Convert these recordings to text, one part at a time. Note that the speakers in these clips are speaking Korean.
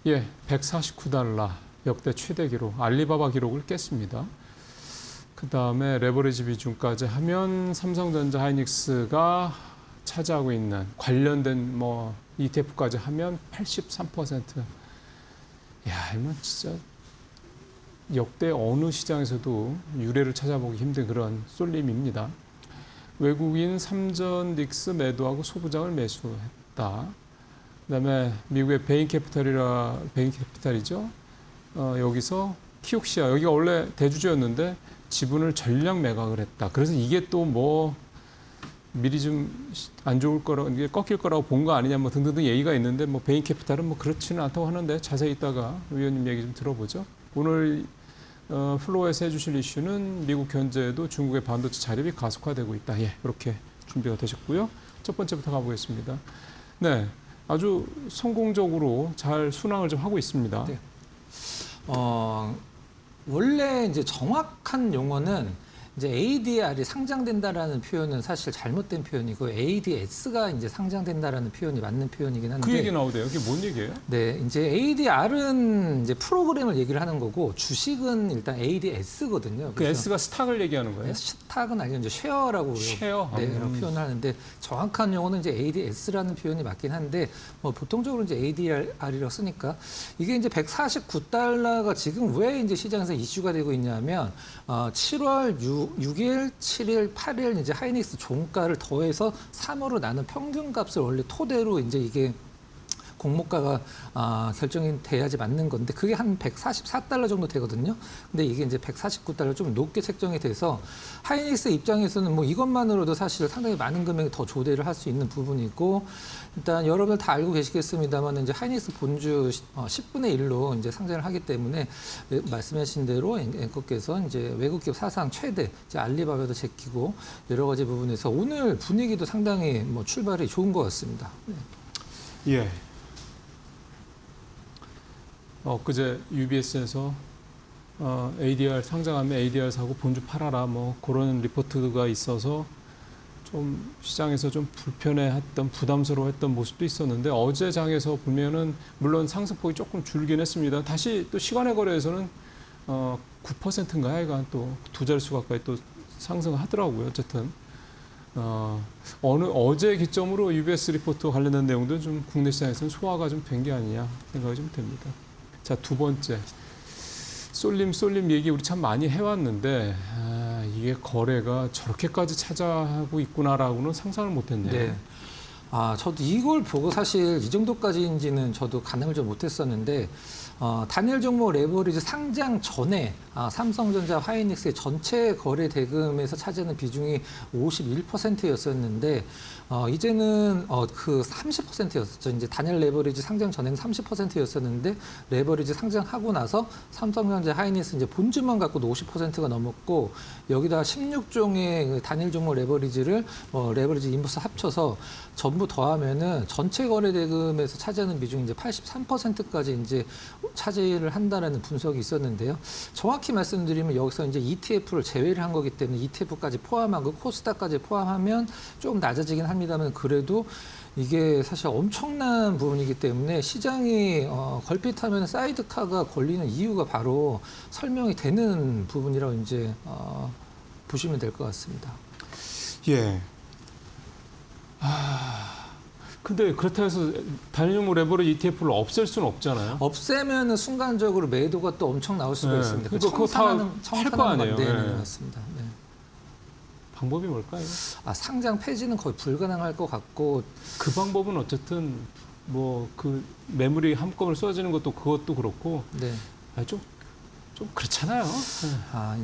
예, 149달러 역대 최대 기록, 알리바바 기록을 깼습니다. 그 다음에 레버리지 비중까지 하면 삼성전자 하이닉스가 차지하고 있는 관련된 뭐 ETF까지 하면 83%. 야, 이건 진짜 역대 어느 시장에서도 유례를 찾아보기 힘든 그런 쏠림입니다. 외국인 삼전 닉스 매도하고 소부장을 매수했다. 그다음에 미국의 베인캐피탈이죠. 여기서 키옥시아 여기가 원래 대주주였는데 지분을 전량 매각을 했다. 그래서 이게 또 뭐 미리 좀 안 좋을 거라고 이게 꺾일 거라고 본 거 아니냐 뭐 등등등 얘기가 있는데 뭐 베인캐피탈은 뭐 그렇지는 않다고 하는데 자세히 이따가 위원님 얘기 좀 들어보죠. 오늘 플로어에서 해주실 이슈는 미국 견제에도 중국의 반도체 자립이 가속화되고 있다. 예, 이렇게 준비가 되셨고요. 첫 번째부터 가보겠습니다. 네, 아주 성공적으로 잘 순항을 좀 하고 있습니다. 네. 원래 이제 정확한 용어는 이제 ADR이 상장된다라는 표현은 사실 잘못된 표현이고 ADS가 이제 상장된다라는 표현이 맞는 표현이긴 한데 그 얘기 나오대요. 이게 뭔 얘기예요? 네, 이제 ADR은 이제 프로그램을 얘기를 하는 거고 주식은 일단 ADS거든요. 그 S가 스탁을 얘기하는 거예요? 스탁은 아니고 이제 쉐어라고 쉐어? 네, 표현을 하는데 정확한 용어는 이제 ADS라는 표현이 맞긴 한데 뭐 보통적으로 이제 ADR이라고 쓰니까 이게 이제 149달러가 지금 왜 이제 시장에서 이슈가 되고 있냐면 7월 6일, 7일, 8일 이제 하이닉스 종가를 더해서 3으로 나눈 평균값을 원래 토대로 이제 이게 공모가가 결정이 돼야지 맞는 건데 그게 한 144달러 정도 되거든요. 근데 이게 이제 149달러 좀 높게 책정이 돼서 하이닉스 입장에서는 뭐 이것만으로도 사실 상당히 많은 금액이 더 조달을 할 수 있는 부분이고 일단 여러분들 다 알고 계시겠습니다만 이제 하이닉스 본주 10분의 1로 이제 상장을 하기 때문에 말씀하신 대로 앵커께서 이제 외국 기업 사상 최대 이제 알리바바도 제끼고 여러 가지 부분에서 오늘 분위기도 상당히 뭐 출발이 좋은 것 같습니다. 네. 예. 엊그제 UBS에서 ADR 상장하면 ADR 사고 본주 팔아라 뭐 그런 리포트가 있어서 좀 시장에서 좀 불편해했던 부담스러워했던 모습도 있었는데 어제 장에서 보면은 물론 상승폭이 조금 줄긴 했습니다. 다시 또 시간의 거래에서는 9%인가요? 하여간 또 두 자릿수 가까이 또 상승하더라고요. 어쨌든 어제 기점으로 UBS 리포트 관련된 내용도 좀 국내 시장에서는 소화가 좀 된 게 아니냐 생각이 좀 됩니다. 자, 두 번째. 쏠림 얘기 우리 참 많이 해왔는데, 이게 거래가 저렇게까지 찾아하고 있구나라고는 상상을 못 했네요. 네. 저도 이걸 보고 사실 이 정도까지인지는 저도 가늠을 좀 못했었는데, 단일 종목 레버리지 상장 전에 삼성전자 하이닉스의 전체 거래 대금에서 차지하는 비중이 51%였었는데 이제는 그 30%였었죠. 이제 단일 레버리지 상장 전에는 30%였었는데 레버리지 상장하고 나서 삼성전자 하이닉스 이제 본주만 갖고도 50%가 넘었고 여기다 16종의 단일 종목 레버리지를 레버리지 인버스 합쳐서 전부 더하면은 전체 거래 대금에서 차지하는 비중이 이제 83%까지 이제 차지를 한다라는 분석이 있었는데요. 정확히 말씀드리면 여기서 이제 ETF를 제외를 한 거기 때문에 ETF까지 포함하고 코스닥까지 포함하면 조금 낮아지긴 합니다만 그래도 이게 사실 엄청난 부분이기 때문에 시장이 걸핏하면 사이드카가 걸리는 이유가 바로 설명이 되는 부분이라고 이제 보시면 될 것 같습니다. 예. 근데 그렇다 해서 단일 종목 레버리지 ETF를 없앨 수는 없잖아요. 없애면은 순간적으로 매도가 또 엄청 나올 수가 네. 있습니다. 그러니까 그거 다 팔 거 아니에요. 네, 네. 맞습니다. 네. 방법이 뭘까요? 상장 폐지는 거의 불가능할 것 같고 그 방법은 어쨌든 뭐 그 매물이 한꺼번에 쏟아지는 것도 그것도 그렇고 네. 좀 그렇잖아요.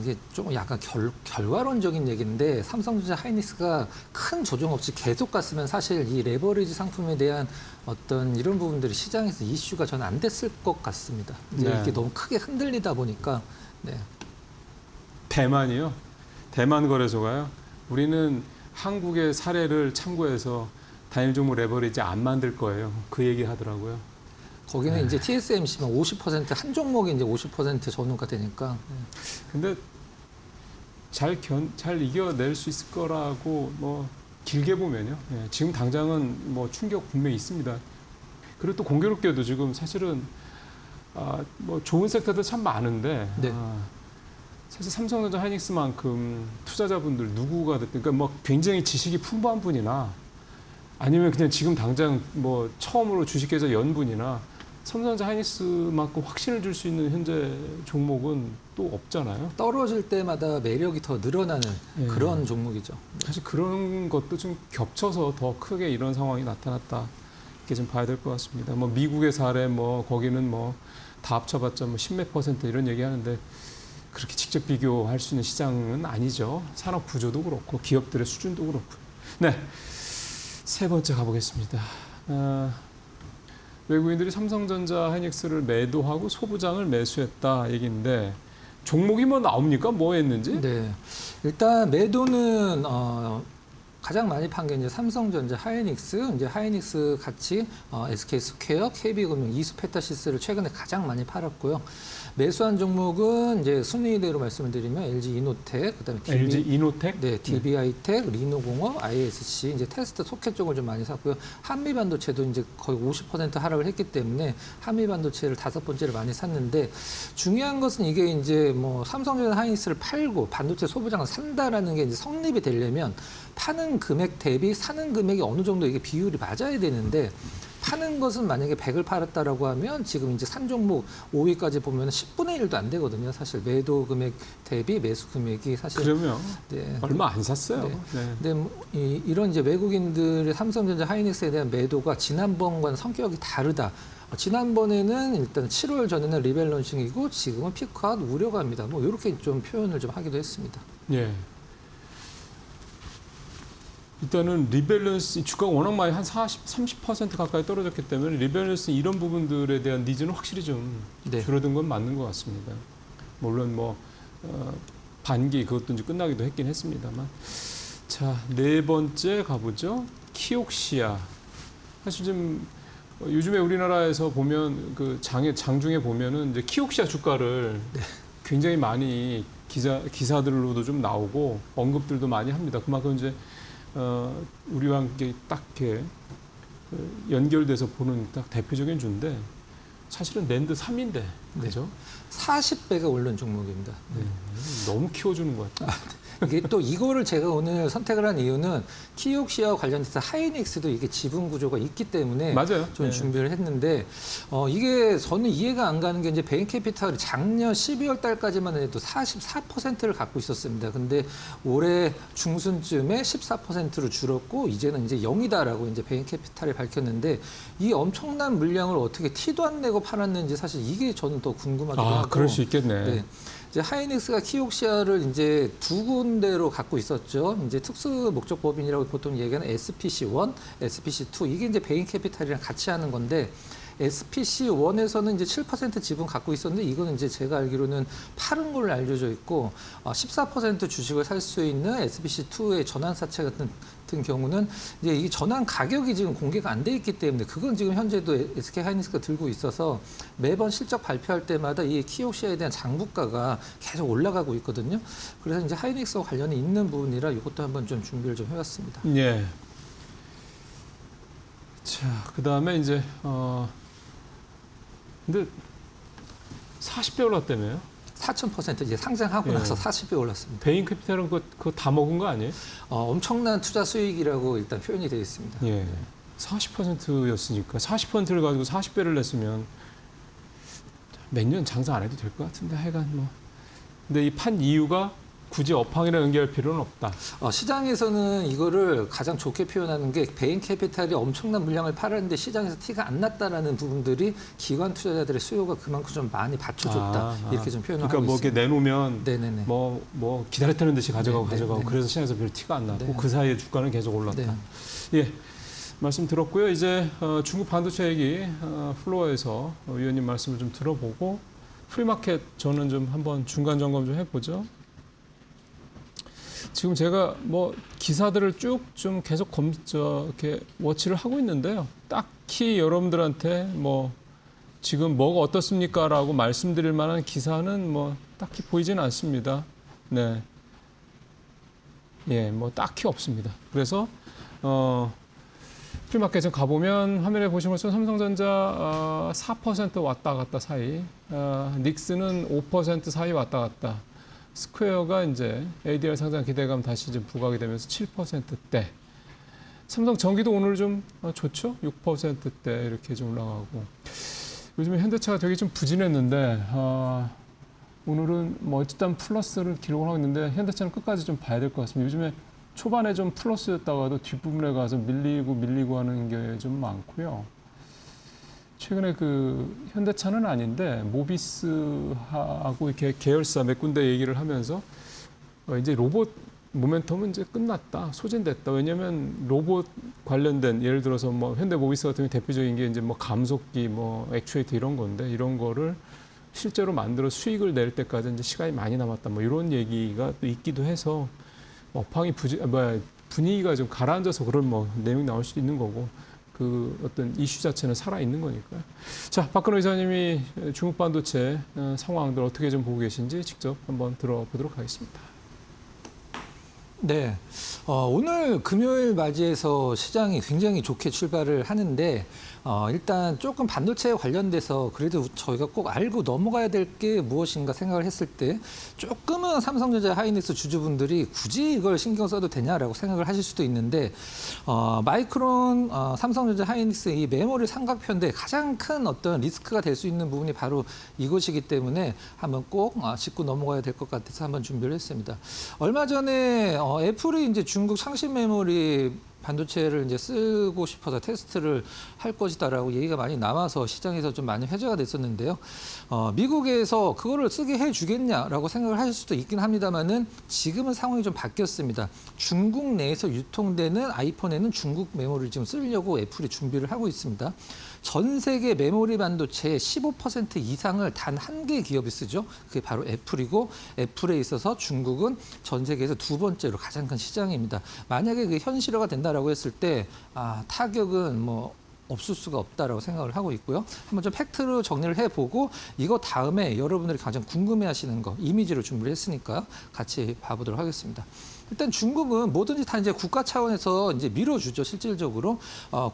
이게 조금 약간 결과론적인 얘기인데 삼성전자 하이닉스가 큰 조정 없이 계속 갔으면 사실 이 레버리지 상품에 대한 어떤 이런 부분들이 시장에서 이슈가 저는 안 됐을 것 같습니다. 이제 네. 이게 너무 크게 흔들리다 보니까 네. 대만이요. 대만 거래소가요. 우리는 한국의 사례를 참고해서 단일 종목 레버리지 안 만들 거예요. 그 얘기 하더라고요. 거기는 이제 TSMC만 50% 한 종목이 이제 50% 전후가 되니까. 근데 잘 이겨낼 수 있을 거라고 뭐 길게 보면요. 예, 지금 당장은 뭐 충격 분명히 있습니다. 그리고 또 공교롭게도 지금 사실은 뭐 좋은 섹터도 참 많은데 네. 사실 삼성전자 하이닉스만큼 투자자분들 누구가 됐든 그러니까 뭐 굉장히 지식이 풍부한 분이나 아니면 그냥 지금 당장 뭐 처음으로 주식계좌 연 분이나 삼성전자 하이닉스만큼 확신을 줄 수 있는 현재 종목은 또 없잖아요. 떨어질 때마다 매력이 더 늘어나는 예. 그런 종목이죠. 사실 그런 것도 좀 겹쳐서 더 크게 이런 상황이 나타났다. 이렇게 좀 봐야 될 것 같습니다. 뭐 미국의 사례 뭐 거기는 뭐 다 합쳐봤자 뭐 10몇 % 이런 얘기하는데 그렇게 직접 비교할 수 있는 시장은 아니죠. 산업 구조도 그렇고 기업들의 수준도 그렇고. 네, 세 번째 가보겠습니다. 외국인들이 삼성전자 하이닉스를 매도하고 소부장을 매수했다 얘기인데 종목이 뭐 나옵니까? 뭐 했는지? 네. 일단 매도는 가장 많이 판 게 이제 삼성전자, 하이닉스, 이제 하이닉스 같이 SK스퀘어, KB금융, 이수페타시스를 최근에 가장 많이 팔았고요. 매수한 종목은 이제 순위대로 말씀을 드리면 LG 이노텍, 그다음에 LG 이노텍? 네, DB하이텍, 리노공업, ISC, 이제 테스트 소켓 쪽을 좀 많이 샀고요. 한미반도체도 이제 거의 50% 하락을 했기 때문에 한미반도체를 5번째를 많이 샀는데 중요한 것은 이게 이제 뭐 삼성전자 하이닉스를 팔고 반도체 소부장을 산다라는 게 이제 성립이 되려면 파는 금액 대비 사는 금액이 어느 정도 이게 비율이 맞아야 되는데 파는 것은 만약에 100을 팔았다라고 하면 지금 이제 산 종목 5위까지 보면 10분의 1도 안 되거든요. 사실 매도 금액 대비 매수 금액이 사실 그러면 네. 얼마 안 샀어요. 네. 네. 근데 이런 이제 외국인들의 삼성전자 하이닉스에 대한 매도가 지난번과는 성격이 다르다. 지난번에는 일단 7월 전에는 리밸런싱이고 지금은 피크아웃 우려가 합니다. 뭐 이렇게 좀 표현을 좀 하기도 했습니다. 예. 일단은 리밸런스 주가가 워낙 많이 한 40, 30% 가까이 떨어졌기 때문에 리밸런스 이런 부분들에 대한 니즈는 확실히 좀 네. 줄어든 건 맞는 것 같습니다. 물론 뭐 반기 그것도 이제 끝나기도 했긴 했습니다만. 자, 네 번째 가보죠. 키옥시아. 사실 좀 요즘에 우리나라에서 보면 그 장중에 보면은 이제 키옥시아 주가를 네. 굉장히 많이 기사들로도 좀 나오고 언급들도 많이 합니다. 그만큼 이제 우리와 함께 딱 이렇게 연결돼서 보는 딱 대표적인 주인데 사실은 낸드 3인데 그죠? 40배가 오른 종목입니다. 네. 너무 키워주는 것 같아요. 이게 또 이거를 제가 오늘 선택을 한 이유는 키옥시아와 관련해서 하이닉스도 이게 지분 구조가 있기 때문에 맞아요. 좀 네. 준비를 했는데 이게 저는 이해가 안 가는 게 이제 베인캐피탈이 작년 12월 달까지만 해도 44%를 갖고 있었습니다. 근데 올해 중순쯤에 14%로 줄었고 이제는 이제 0이다라고 이제 베인캐피탈이 밝혔는데 이 엄청난 물량을 어떻게 티도 안 내고 팔았는지 사실 이게 저는 더 궁금하기도 하고. 그럴 수 있겠네. 네. 이제 하이닉스가 키옥시아를 이제 두 군데로 갖고 있었죠. 이제 특수 목적 법인이라고 보통 얘기하는 SPC1, SPC2 이게 이제 베인캐피탈이랑 같이 하는 건데 SPC1에서는 이제 7% 지분 갖고 있었는데 이거는 이제 제가 알기로는 팔은 걸로 알려져 있고 14% 주식을 살 수 있는 SPC2의 전환사채 같은 경우는 이제 이 전환 가격이 지금 공개가 안 돼 있기 때문에 그건 지금 현재도 SK 하이닉스가 들고 있어서 매번 실적 발표할 때마다 이 키옥시아에 대한 장부가가 계속 올라가고 있거든요. 그래서 이제 하이닉스와 관련이 있는 부분이라 이것도 한번 좀 준비를 좀 해왔습니다. 예. 자, 그 다음에 이제 근데 40배 올랐다며요? 4,000% 이제 상장하고 예. 나서 40배 올랐습니다. 베인캐피탈은 그거 다 먹은 거 아니에요? 엄청난 투자 수익이라고 일단 표현이 되어 있습니다. 예. 40%였으니까 40%를 가지고 40배를 냈으면 몇 년 장사 안 해도 될 것 같은데 하여간 뭐. 근데 이 판 이유가 굳이 업황이랑 연결할 필요는 없다. 시장에서는 이거를 가장 좋게 표현하는 게 베인캐피탈이 엄청난 물량을 팔았는데 시장에서 티가 안 났다라는 부분들이 기관 투자자들의 수요가 그만큼 좀 많이 받쳐줬다 이렇게 좀 표현을 그러니까 하고 뭐 있습니다. 이렇게 내놓으면 네네네. 뭐 기다렸다는 듯이 가져가고 네, 네. 그래서 시장에서 별 티가 안 났고 네. 그 사이에 주가는 계속 올랐다. 네. 예. 말씀 들었고요. 이제 중국 반도체 얘기 플로어에서 위원님 말씀을 좀 들어보고 프리마켓 저는 좀 한번 중간 점검 좀 해보죠. 지금 제가 뭐 기사들을 쭉 좀 계속 이렇게 워치를 하고 있는데요. 딱히 여러분들한테 뭐 지금 뭐가 어떻습니까라고 말씀드릴 만한 기사는 뭐 딱히 보이지는 않습니다. 네. 예, 뭐 딱히 없습니다. 그래서 프리마켓 좀 가보면 화면에 보시는 것처럼 삼성전자 4% 왔다 갔다 사이, 닉스는 5% 사이 왔다 갔다. 스퀘어가 이제 ADR 상장 기대감 다시 좀 부각이 되면서 7%대. 삼성전기도 오늘 좀 좋죠? 6%대 이렇게 좀 올라가고. 요즘에 현대차가 되게 좀 부진했는데 오늘은 뭐 어쨌든 플러스를 기록을 하고 있는데 현대차는 끝까지 좀 봐야 될 것 같습니다. 요즘에 초반에 좀 플러스였다가도 뒷부분에 가서 밀리고 하는 게 좀 많고요. 최근에 그 현대차는 아닌데 모비스하고 이렇게 계열사 몇 군데 얘기를 하면서 이제 로봇 모멘텀은 이제 끝났다, 소진됐다. 왜냐하면 로봇 관련된 예를 들어서 뭐 현대모비스 같은 경우 대표적인 게 이제 뭐 감속기, 뭐 액추에이터 이런 건데 이런 거를 실제로 만들어 수익을 낼 때까지 이제 시간이 많이 남았다. 뭐 이런 얘기가 또 있기도 해서 업황이 분위기가 좀 가라앉아서 그런 뭐 내용이 나올 수도 있는 거고 그 어떤 이슈 자체는 살아 있는 거니까요. 자, 박근호 이사님이 중국 반도체 상황들 어떻게 좀 보고 계신지 직접 한번 들어보도록 하겠습니다. 네. 오늘 금요일 맞이해서 시장이 굉장히 좋게 출발을 하는데, 일단 조금 반도체에 관련돼서 그래도 저희가 꼭 알고 넘어가야 될 게 무엇인가 생각을 했을 때 조금은 삼성전자 하이닉스 주주분들이 굳이 이걸 신경 써도 되냐라고 생각을 하실 수도 있는데, 마이크론, 삼성전자 하이닉스 이 메모리 삼각편대 가장 큰 어떤 리스크가 될 수 있는 부분이 바로 이것이기 때문에 한번 꼭 짚고 넘어가야 될 것 같아서 한번 준비를 했습니다. 얼마 전에 애플이 이제 중국 상시 메모리 반도체를 이제 쓰고 싶어서 테스트를 할 것이다라고 얘기가 많이 나와서 시장에서 좀 많이 회자가 됐었는데요. 미국에서 그거를 쓰게 해주겠냐라고 생각을 하실 수도 있긴 합니다만은 지금은 상황이 좀 바뀌었습니다. 중국 내에서 유통되는 아이폰에는 중국 메모리를 지금 쓰려고 애플이 준비를 하고 있습니다. 전 세계 메모리 반도체의 15% 이상을 단 한 개 기업이 쓰죠. 그게 바로 애플이고 애플에 있어서 중국은 전 세계에서 두 번째로 가장 큰 시장입니다. 만약에 그게 현실화가 된다라고 했을 때 타격은 뭐 없을 수가 없다라고 생각을 하고 있고요. 한번 좀 팩트로 정리를 해보고 이거 다음에 여러분들이 가장 궁금해하시는 거 이미지를 준비를 했으니까 같이 봐보도록 하겠습니다. 일단 중국은 뭐든지 다 이제 국가 차원에서 이제 밀어주죠. 실질적으로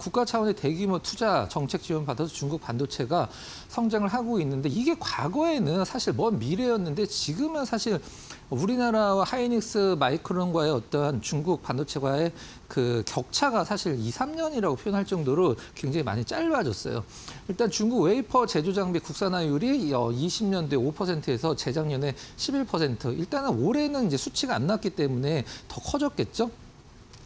국가 차원의 대규모 투자 정책 지원 받아서 중국 반도체가 성장을 하고 있는데 이게 과거에는 사실 먼 미래였는데 지금은 사실 우리나라와 하이닉스 마이크론과의 어떠한 중국 반도체과의 그 격차가 사실 2, 3년이라고 표현할 정도로 굉장히 많이 짧아졌어요. 일단 중국 웨이퍼 제조 장비 국산화율이 20년도에 5%에서 재작년에 11%. 일단은 올해는 이제 수치가 안 났기 때문에 더 커졌겠죠.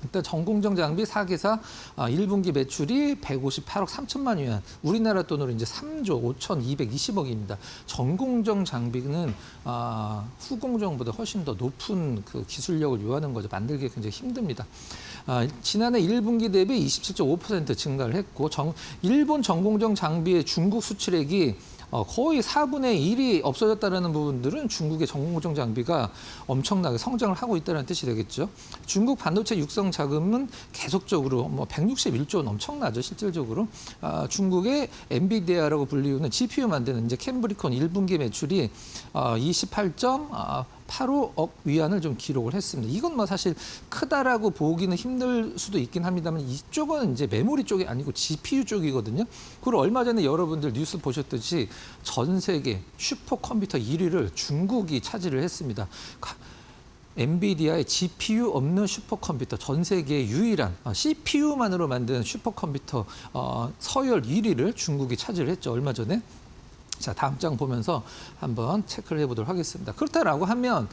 일단 전공정 장비 4개사 1분기 매출이 158억 3천만 위안, 우리나라 돈으로 이제 3조 5,220억입니다. 전공정 장비는 후공정보다 훨씬 더 높은 그 기술력을 요하는 거죠. 만들기 굉장히 힘듭니다. 지난해 1분기 대비 27.5% 증가를 했고 일본 전공정 장비의 중국 수출액이 거의 4분의 1이 없어졌다는 부분들은 중국의 전공정 장비가 엄청나게 성장을 하고 있다는 뜻이 되겠죠. 중국 반도체 육성 자금은 계속적으로 161조 원 엄청나죠, 실질적으로. 중국의 엔비디아라고 불리우는 GPU 만드는 이제 캠브리콘 1분기 매출이 28.85억 위안을 좀 기록을 했습니다. 이건 뭐 사실 크다라고 보기는 힘들 수도 있긴 합니다만 이쪽은 이제 메모리 쪽이 아니고 GPU 쪽이거든요. 그리고 얼마 전에 여러분들 뉴스 보셨듯이 전 세계 슈퍼컴퓨터 1위를 중국이 차지를 했습니다. 엔비디아의 GPU 없는 슈퍼컴퓨터, 전 세계 유일한 CPU만으로 만든 슈퍼컴퓨터 서열 1위를 중국이 차지를 했죠, 얼마 전에. 자, 다음 장 보면서 한번 체크를 해보도록 하겠습니다. 그렇다라고 하면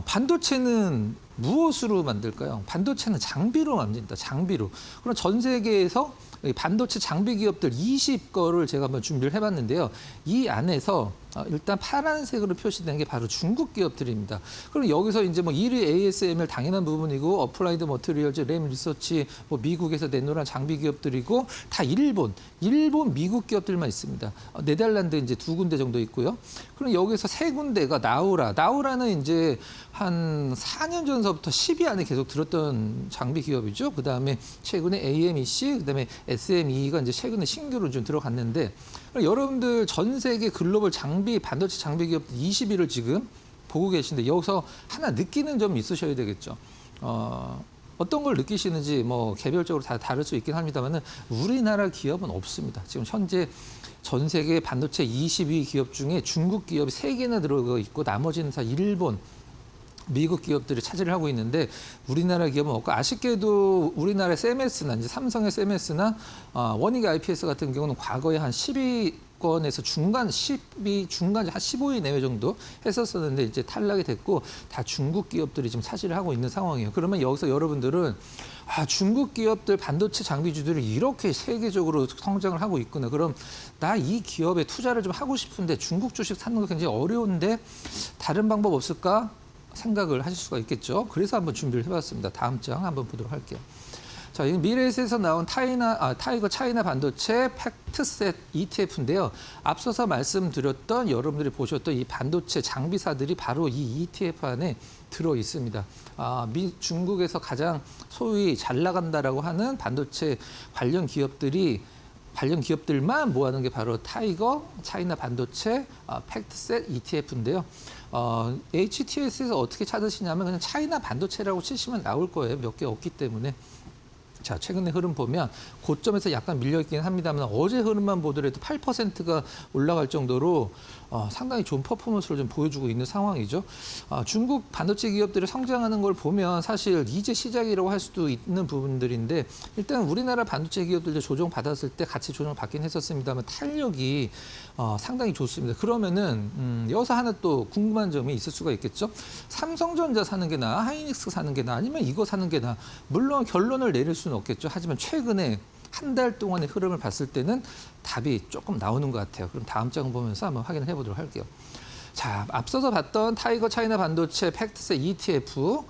반도체는 무엇으로 만들까요? 반도체는 장비로 만듭니다. 장비로. 그럼 전 세계에서 반도체 장비 기업들 20거를 제가 한번 준비를 해봤는데요. 이 안에서 일단 파란색으로 표시된 게 바로 중국 기업들입니다. 그럼 여기서 이제 뭐 1위 ASML 당연한 부분이고 어플라이드 머티리얼즈, 램 리서치, 뭐 미국에서 내놓은 장비 기업들이고 다 일본, 미국 기업들만 있습니다. 네덜란드 이제 2군데 정도 있고요. 그럼 여기서 3군데가 나우라는 이제 한 4년 전서부터 10위 안에 계속 들었던 장비 기업이죠. 그 다음에 최근에 AMEC, 그 다음에 SME가 이제 최근에 신규로 좀 들어갔는데 여러분들 전 세계 글로벌 반도체 장비 기업들 20위를 지금 보고 계신데 여기서 하나 느끼는 점이 있으셔야 되겠죠. 어떤 걸 느끼시는지 뭐 개별적으로 다 다를 수 있긴 합니다만은 우리나라 기업은 없습니다. 지금 현재 전 세계 반도체 22 기업 중에 중국 기업이 3개나 들어가 있고 나머지는 다 일본, 미국 기업들이 차지를 하고 있는데 우리나라 기업은 없고 아쉽게도 우리나라의 CMS나 이제 삼성의 CMS나 원익 IPS 같은 경우는 과거에 한 10위권에서 중간 10위 중간 한 15위 내외 정도 했었었는데 이제 탈락이 됐고 다 중국 기업들이 지금 차지를 하고 있는 상황이에요. 그러면 여기서 여러분들은 중국 기업들 반도체 장비주들이 이렇게 세계적으로 성장을 하고 있구나. 그럼 나 이 기업에 투자를 좀 하고 싶은데 중국 주식 사는 거 굉장히 어려운데 다른 방법 없을까? 생각을 하실 수가 있겠죠. 그래서 한번 준비를 해봤습니다. 다음 장 한번 보도록 할게요. 자, 이 미래에셋에서 나온 타이거 차이나 반도체 팩트셋 ETF인데요. 앞서서 말씀드렸던 여러분들이 보셨던 이 반도체 장비사들이 바로 이 ETF 안에 들어 있습니다. 중국에서 가장 소위 잘 나간다라고 하는 반도체 관련 기업들만 모아놓은 게 바로 타이거 차이나 반도체 팩트셋 ETF인데요. HTS에서 어떻게 찾으시냐면 그냥 차이나 반도체라고 치시면 나올 거예요. 몇 개 없기 때문에. 자, 최근의 흐름 보면 고점에서 약간 밀려있긴 합니다만 어제 흐름만 보더라도 8%가 올라갈 정도로 상당히 좋은 퍼포먼스를 좀 보여주고 있는 상황이죠. 중국 반도체 기업들이 성장하는 걸 보면 사실 이제 시작이라고 할 수도 있는 부분들인데 일단 우리나라 반도체 기업들도 조정받았을 때 같이 조정을 받긴 했었습니다만 탄력이 상당히 좋습니다. 그러면은 여기서 하나 또 궁금한 점이 있을 수가 있겠죠. 삼성전자 사는 게 나아, 하이닉스 사는 게 나아, 아니면 이거 사는 게 나아. 물론 결론을 내릴 수는 없겠죠. 하지만 최근에 한 달 동안의 흐름을 봤을 때는 답이 조금 나오는 것 같아요. 그럼 다음 장 보면서 한번 확인을 해보도록 할게요. 자, 앞서서 봤던 타이거 차이나 반도체 팩트셋 ETF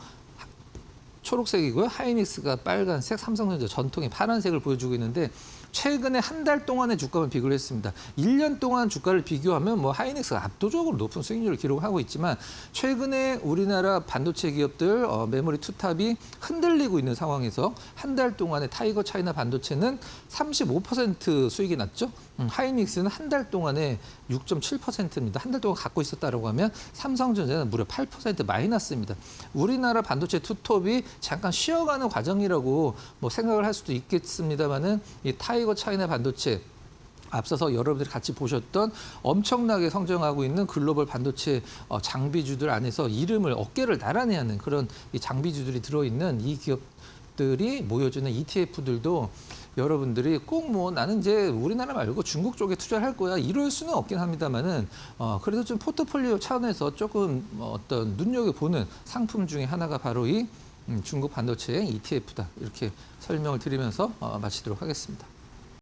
초록색이고요. 하이닉스가 빨간색, 삼성전자 전통의 파란색을 보여주고 있는데 최근에 한 달 동안의 주가만 비교를 했습니다. 1년 동안 주가를 비교하면 뭐 하이닉스가 압도적으로 높은 수익률을 기록하고 있지만 최근에 우리나라 반도체 기업들 메모리 투탑이 흔들리고 있는 상황에서 한 달 동안의 타이거 차이나 반도체는 35% 수익이 났죠. 하이닉스는 한 달 동안에 6.7%입니다. 한 달 동안 갖고 있었다라고 하면 삼성전자는 무려 8% 마이너스입니다. 우리나라 반도체 투톱이 잠깐 쉬어가는 과정이라고 뭐 생각을 할 수도 있겠습니다만은 이 타이거 차이나 반도체 앞서서 여러분들이 같이 보셨던 엄청나게 성장하고 있는 글로벌 반도체 장비주들 안에서 이름을 어깨를 나란히 하는 그런 이 장비주들이 들어있는 이 기업들이 모여주는 ETF들도 여러분들이 꼭 뭐 나는 이제 우리나라 말고 중국 쪽에 투자를 할 거야 이럴 수는 없긴 합니다만은 그래도 좀 포트폴리오 차원에서 조금 어떤 눈여겨보는 상품 중에 하나가 바로 이 중국 반도체 ETF다 이렇게 설명을 드리면서 마치도록 하겠습니다.